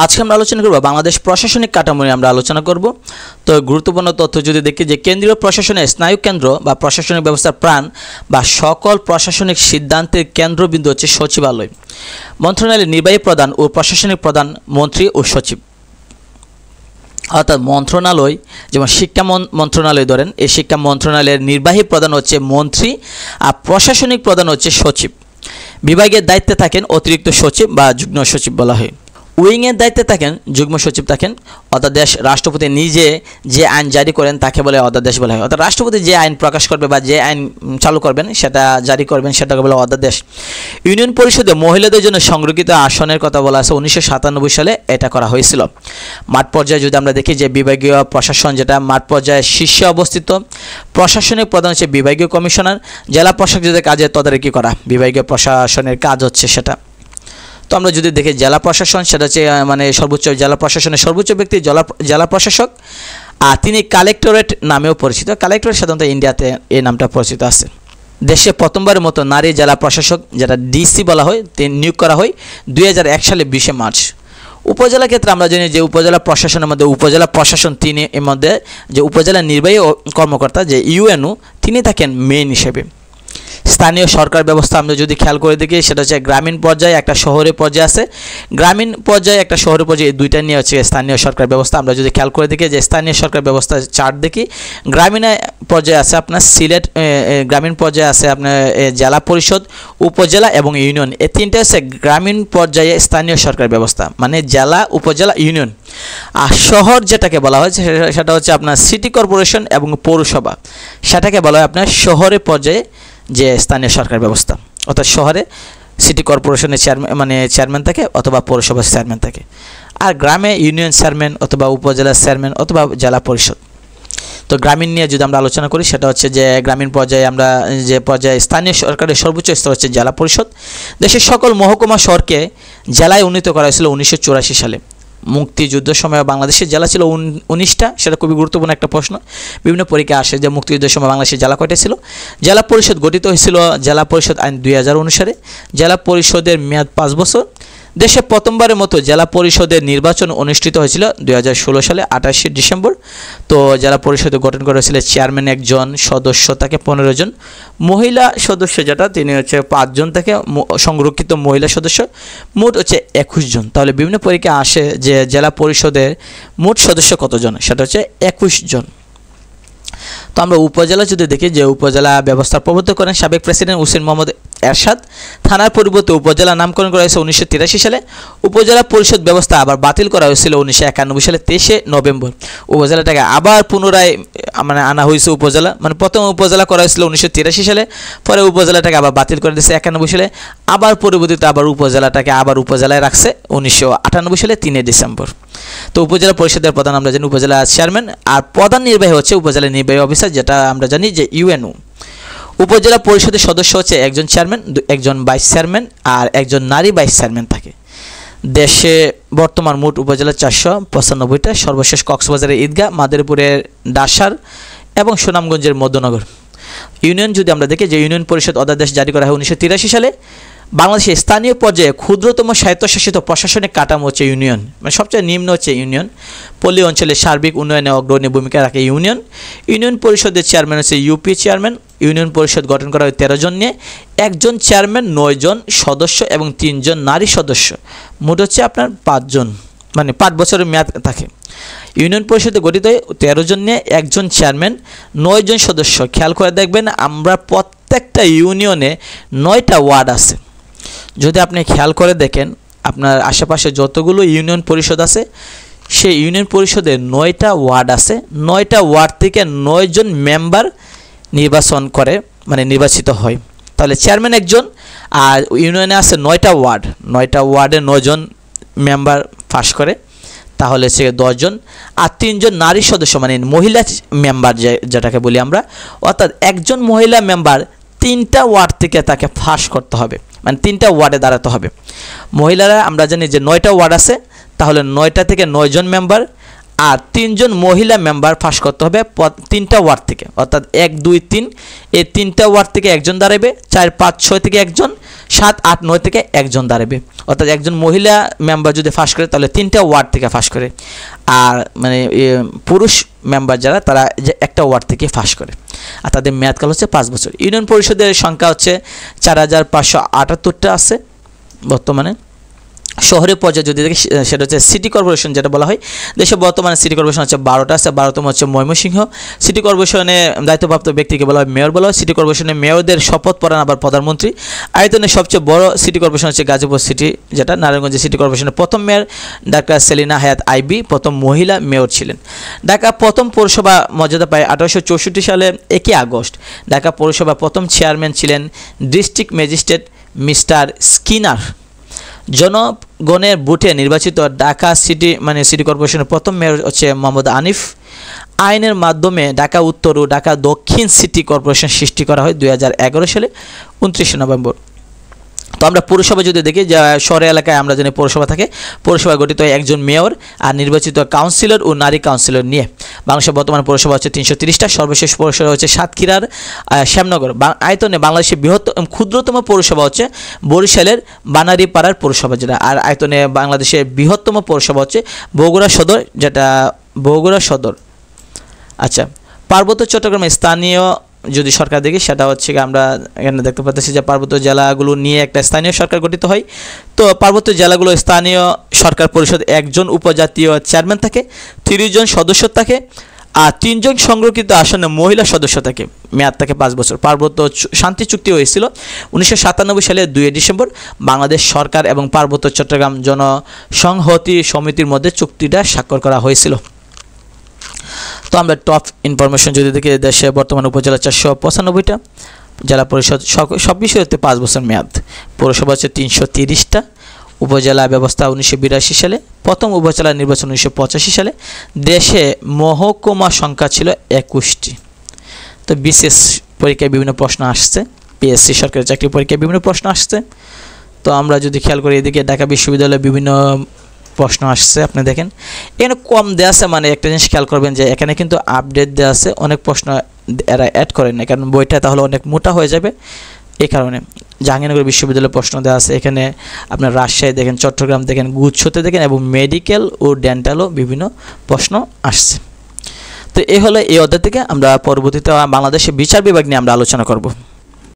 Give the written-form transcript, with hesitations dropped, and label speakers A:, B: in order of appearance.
A: আজকে আমরা আলোচনা করব বাংলাদেশ প্রশাসনিক কাঠামো নিয়ে আমরা আলোচনা করব। তো গুরুত্বপূর্ণ তথ্য যদি দেখি যে কেন্দ্রীয় প্রশাসনের স্নায়ু কেন্দ্র বা প্রশাসনিক ব্যবস্থার প্রাণ বা সকল প্রশাসনিক সিদ্ধান্তের কেন্দ্রবিন্দু হচ্ছে সচিবালয়। মন্ত্রণালয়ের নির্বাহী প্রধান ও প্রশাসনিক প্রধান মন্ত্রী ও সচিব। অর্থাৎ মন্ত্রণালয় যেমন শিক্ষা মন্ত্রণালয় ধরেন, এই শিক্ষা মন্ত্রণালয়ের নির্বাহী প্রধান হচ্ছে মন্ত্রী আর প্রশাসনিক প্রধান হচ্ছে সচিব। বিভাগের দায়িত্বে থাকেন অতিরিক্ত সচিব বা যুগ্ম সচিব বলা হয়। উইংয়ের দায়িত্বে থাকেন যুগ্ম সচিব থাকেন। অধ্যাদেশ রাষ্ট্রপতি নিজে যে আইন জারি করেন তাকে বলে অধ্যাদেশ বলা হয়। অর্থাৎ রাষ্ট্রপতি যে আইন প্রকাশ করবে বা যে আইন চালু করবেন সেটা জারি করবেন সেটাকে বলে অধ্যাদেশ। ইউনিয়ন পরিষদে মহিলাদের জন্য সংরক্ষিত আসনের কথা বলা আছে 1997 সালে এটা করা হয়েছিল। মাঠ পর্যায়ে যদি আমরা দেখি যে বিভাগীয় প্রশাসন যেটা মাঠ পর্যায়ে শীর্ষে অবস্থিত, প্রশাসনিক প্রধান হচ্ছে বিভাগীয় কমিশনার। জেলা প্রশাসকদের কাজে তদারকি করা বিভাগীয় প্রশাসনের কাজ হচ্ছে সেটা। তো আমরা যদি দেখি জেলা প্রশাসন সেটা হচ্ছে মানে সর্বোচ্চ জেলা প্রশাসনের সর্বোচ্চ ব্যক্তি জেলা প্রশাসক, আর তিনি কালেক্টরেট নামেও পরিচিত। কালেক্টরেট সাধারণত ইন্ডিয়াতে এই নামটা পরিচিত আছে। দেশে প্রথমবারের মতো নারী জেলা প্রশাসক যেটা ডিসি বলা হয় তিনি নিয়োগ করা হয় 2001 সালে 20 মার্চ। উপজেলা ক্ষেত্রে আমরা জানি যে উপজেলা প্রশাসনের মধ্যে উপজেলা প্রশাসন তিনি এর মধ্যে যে উপজেলা নির্বাহী কর্মকর্তা যে ইউএনও তিনি থাকেন মেইন হিসেবে। স্থানীয় সরকার ব্যবস্থা আমরা যদি খেয়াল করে দেখি সেটা হচ্ছে গ্রামীণ পর্যায়ে একটা শহরের পর্যায়ে আছে, গ্রামীণ পর্যায়ে একটা শহরের পর্যায়ে, এই দুইটা নিয়ে হচ্ছে স্থানীয় সরকার ব্যবস্থা। আমরা যদি খেয়াল করে দেখি যে স্থানীয় সরকার ব্যবস্থা চার্ট দেখি, গ্রামীণ পর্যায়ে আছে আপনার সিলেট, গ্রামীণ পর্যায়ে আছে আপনার জেলা পরিষদ, উপজেলা এবং ইউনিয়ন। এই তিনটে হচ্ছে গ্রামীণ পর্যায়ে স্থানীয় সরকার ব্যবস্থা, মানে জেলা, উপজেলা, ইউনিয়ন। আর শহর যেটাকে বলা হয় সেটা হচ্ছে আপনার সিটি কর্পোরেশন এবং পৌরসভা, সেটাকে বলা হয় আপনার শহরের পর্যায়ে যে স্থানীয় সরকার ব্যবস্থা। অর্থাৎ শহরে সিটি কর্পোরেশনের চেয়ারম্যান থাকে অথবা পৌরসভার চেয়ারম্যান থাকে, আর গ্রামে ইউনিয়ন চেয়ারম্যান অথবা উপজেলার চেয়ারম্যান অথবা জেলা পরিষদ। তো গ্রামীণ নিয়ে যদি আমরা আলোচনা করি সেটা হচ্ছে যে গ্রামীণ পর্যায়ে আমরা যে পর্যায়ে স্থানীয় সরকারের সর্বোচ্চ স্তর হচ্ছে জেলা পরিষদ। দেশের সকল মহকুমা শহরকে জেলায় উন্নীত করা হয়েছিল 1984 সালে। মুক্তিযুদ্ধের সময় বাংলাদেশের জেলা ছিল 19টা। সেটা খুবই গুরুত্বপূর্ণ একটা প্রশ্ন, বিভিন্ন পরীক্ষা আসে যে মুক্তিযুদ্ধের সময় বাংলাদেশের জেলা কয়টা ছিল। জেলা পরিষদ গঠিত হয়েছিল জেলা পরিষদ আইন 2000 অনুসারে। জেলা পরিষদের মেয়াদ 5 বছর। দেশে প্রথমবারের মতো জেলা পরিষদের নির্বাচন অনুষ্ঠিত হয়েছিল 2016 সালে 28 ডিসেম্বর। তো জেলা পরিষদে গঠন করা হয়েছিল চেয়ারম্যান একজন, সদস্য থাকে 15 জন, মহিলা সদস্য যেটা তিনি হচ্ছে 5 জন থেকে সংরক্ষিত মহিলা সদস্য, মোট হচ্ছে 21 জন। তাহলে বিভিন্ন পরীক্ষা আসে যে জেলা পরিষদের মোট সদস্য কতজন, সেটা হচ্ছে 21 জন। তো আমরা উপজেলা যদি দেখি যে উপজেলা ব্যবস্থা প্রবর্তন করেন সাবেক প্রেসিডেন্ট হুসেইন মোহাম্মদ এরশাদ। থানার পরিবর্তে উপজেলা নামকরণ করা হয়েছে 1983 সালে। উপজেলা পরিষদ ব্যবস্থা আবার বাতিল করা হয়েছিল 1991 সালে 23 নভেম্বর। উপজেলাটাকে আবার পুনরায় আনা হয়েছে উপজেলা, প্রথম উপজেলা করা হয়েছিল 1983 সালে, পরে উপজেলাটাকে আবার বাতিল করে দিয়েছে 91 সালে, আবার পরবর্তীতে আবার উপজেলাটাকে আবার উপজেলায় রাখছে 1998 সালে 3 ডিসেম্বর। তো উপজেলা পরিষদের প্রধান আমরা জানি উপজেলা চেয়ারম্যান, আর প্রধান নির্বাহী হচ্ছে উপজেলা নির্বাহী অফিসার যেটা আমরা জানি যে ইউএনও। উপজেলা পরিষদের সদস্য হচ্ছে একজন চেয়ারম্যান, একজন ভাইস চেয়ারম্যান আর একজন নারী ভাইস চেয়ারম্যান থাকে। দেশে বর্তমান মোট উপজেলা 495টা, সর্বশেষ কক্সবাজারের ঈদগাহ, মাদারীপুরের ডাসার এবং সুনামগঞ্জের মধ্যনগর। ইউনিয়ন যদি আমরা দেখি যে ইউনিয়ন পরিষদ অধ্যাদেশ জারি করা হয় 1983 সালে। বাংলাদেশের স্থানীয় পর্যায়ে ক্ষুদ্রতম স্বায়ত্তশাসিত প্রশাসনিক কাঠামো হচ্ছে ইউনিয়ন, সবচেয়ে নিম্ন হচ্ছে ইউনিয়ন। পল্লী অঞ্চলের সার্বিক উন্নয়নে অগ্রণী ভূমিকা রাখে ইউনিয়ন। ইউনিয়ন পরিষদের চেয়ারম্যান হচ্ছে ইউপি চেয়ারম্যান। ইউনিয়ন পরিষদ গঠন করা হয় 13 জন নিয়ে, একজন চেয়ারম্যান, 9 জন সদস্য এবং 3 জন নারী সদস্য, মোট হচ্ছে আপনার 5 জন, 5 বছরের মেয়াদ থাকে। ইউনিয়ন পরিষদে গঠিত হয় 13 জন নিয়ে, একজন চেয়ারম্যান, 9 জন সদস্য। খেয়াল করে দেখবেন আমরা প্রত্যেকটা ইউনিয়নে 9টা ওয়ার্ড আছে। যদি আপনি খেয়াল করে দেখেন আপনার আশেপাশে যতগুলো ইউনিয়ন পরিষদ আছে সেই ইউনিয়ন পরিষদে 9টা ওয়ার্ড আছে। 9টা ওয়ার্ড থেকে 9 জন মেম্বার নির্বাচন করে, নির্বাচিত হয়। তাহলে চেয়ারম্যান একজন, আর ইউনিয়নে আছে 9টা ওয়ার্ড, 9টা ওয়ার্ডে 9 জন মেম্বার পাস করে, তাহলে সে 10 জন, আর 3 জন নারী সদস্য মহিলা মেম্বার যেটাকে বলি আমরা। অর্থাৎ একজন মহিলা মেম্বার 3টা ওয়ার্ড থেকে তাকে পাস করতে হবে, 3টা ওয়ার্ডে দাঁড়াতে হবে। মহিলারা আমরা জানি যে 9টা ওয়ার্ড আছে, তাহলে 9টা থেকে 9 জন মেম্বার আর 3 জন মহিলা মেম্বার পাস করতে হবে 3টা ওয়ার্ড থেকে। অর্থাৎ 1, 2, 3 এই 3টা ওয়ার্ড থেকে একজন দাঁড়াবে, 4, 5, 6 থেকে একজন, 7, 8, 9 থেকে একজন দাঁড়াবে। অর্থাৎ একজন মহিলা মেম্বার যদি ফাঁস করে তাহলে 3টা ওয়ার্ড থেকে ফাঁস করে, আর মানে পুরুষ মেম্বার যারা তারা যে একটা ওয়ার্ড থেকে ফাঁস করে, আর তাদের মেয়াদকাল হচ্ছে 5 বছর। ইউনিয়ন পরিষদের সংখ্যা হচ্ছে 4578টা আছে বর্তমানে। শহরের পর্যায়ে যদি দেখি সেটা হচ্ছে সিটি কর্পোরেশন যেটা বলা হয়, দেশে বর্তমানে সিটি কর্পোরেশন হচ্ছে 12টা আছে। 12তম হচ্ছে ময়মনসিংহ। সিটি কর্পোরেশনে দায়িত্বপ্রাপ্ত ব্যক্তিকে বলা হয় মেয়র বলা হয়। সিটি কর্পোরেশনে মেয়রদের শপথ পড়ান আবার প্রধানমন্ত্রী। আয়তনে সবচেয়ে বড় সিটি কর্পোরেশন হচ্ছে গাজীপুর সিটি, যেটা নারায়ণগঞ্জ সিটি কর্পোরেশনের প্রথম মেয়র ডাক্তার সেলিনা হায়াত আইবি প্রথম মহিলা মেয়র ছিলেন। ঢাকা প্রথম পৌরসভা মর্যাদা পায় 1864 সালে 1 আগস্ট। ঢাকা পৌরসভা প্রথম চেয়ারম্যান ছিলেন ডিস্ট্রিক্ট ম্যাজিস্ট্রেট মিস্টার স্কিনার। জনগণের ভোটে নির্বাচিত ঢাকা সিটি কর্পোরেশনের প্রথম মেয়র হচ্ছে মোহাম্মদ আনিফ। আইনের মাধ্যমে ঢাকা উত্তর ও ঢাকা দক্ষিণ সিটি কর্পোরেশন সৃষ্টি করা হয় 2011 সালে 29 নভেম্বর। তো আমরা পৌরসভা যদি দেখি, যে শহর এলাকায় আমরা জানি পৌরসভা থাকে, পৌরসভা গঠিত হয় একজন মেয়র আর নির্বাচিত কাউন্সিলর ও নারী কাউন্সিলর নিয়ে। বাংলাদেশের বর্তমান পৌরসভা হচ্ছে 330টা। সর্বশেষ পৌরসভা হচ্ছে সাতক্ষীরার শ্যামনগর। আয়তনে বাংলাদেশের ক্ষুদ্রতম পৌরসভা হচ্ছে বরিশালের বানারীপাড়ার পৌরসভা যেটা, আর আয়তনে বাংলাদেশের বৃহত্তম পৌরসভা হচ্ছে বগুড়া সদর, যেটা বগুড়া সদর। আচ্ছা, পার্বত্য চট্টগ্রামের স্থানীয় যদি সরকার দেখি সেটা হচ্ছে আমরা এখানে দেখতে পাচ্ছি যে পার্বত্য জেলাগুলো নিয়ে একটা স্থানীয় সরকার গঠিত হয়। তো পার্বত্য জেলাগুলো স্থানীয় সরকার পরিষদ একজন উপজাতীয় চেয়ারম্যান থাকে, 30 জন সদস্য থাকে, আর 3 জন সংরক্ষিত আসনে মহিলা সদস্য থাকে। মেয়াদ থাকে 5 বছর। পার্বত্য শান্তি চুক্তি হয়েছিল 1997 সালে 2 ডিসেম্বর। বাংলাদেশ সরকার এবং পার্বত্য চট্টগ্রাম জনসংহতি সমিতির মধ্যে চুক্তিটা স্বাক্ষর করা হয়েছিল। তো আমরা টপ ইনফরমেশন যদি দেখি, দেশে বর্তমান উপজেলা 495টা, জেলা পরিষদ সব বিষয়তে 5 বছর মেয়াদ, পৌরসভা হচ্ছে 330টা, উপজেলা ব্যবস্থা 1982 সালে, প্রথম উপজেলা নির্বাচন 1985 সালে, দেশে মহকুমা সংখ্যা ছিল 21টি। তো বিশেষ পরীক্ষায় বিভিন্ন প্রশ্ন আসছে, পিএসসি সরকারি চাকরি পরীক্ষায় বিভিন্ন প্রশ্ন আসছে। তো আমরা যদি খেয়াল করি এদিকে ঢাকা বিশ্ববিদ্যালয়ে বিভিন্ন প্রশ্ন আসছে, আপনি দেখেন এখানে কম দেওয়া আছে, মানে একটা জিনিস খেয়াল করবেন যে এখানে কিন্তু আপডেট দেওয়া আছে, অনেক প্রশ্ন এরা অ্যাড করেন না, কারণ বইটা তাহলে অনেক মোটা হয়ে যাবে। এই কারণে জাহাঙ্গীরনগর বিশ্ববিদ্যালয়ে প্রশ্ন দেওয়া আছে, এখানে আপনার রাজশাহী দেখেন, চট্টগ্রাম দেখেন, গুচ্ছতে দেখেন, এবং মেডিকেল ও ডেন্টালও বিভিন্ন প্রশ্ন আসছে। তো এই হলো এই অধ্যায় থেকে আমরা পরবর্তীতে বাংলাদেশের বিচার বিভাগ নিয়ে আমরা আলোচনা করব।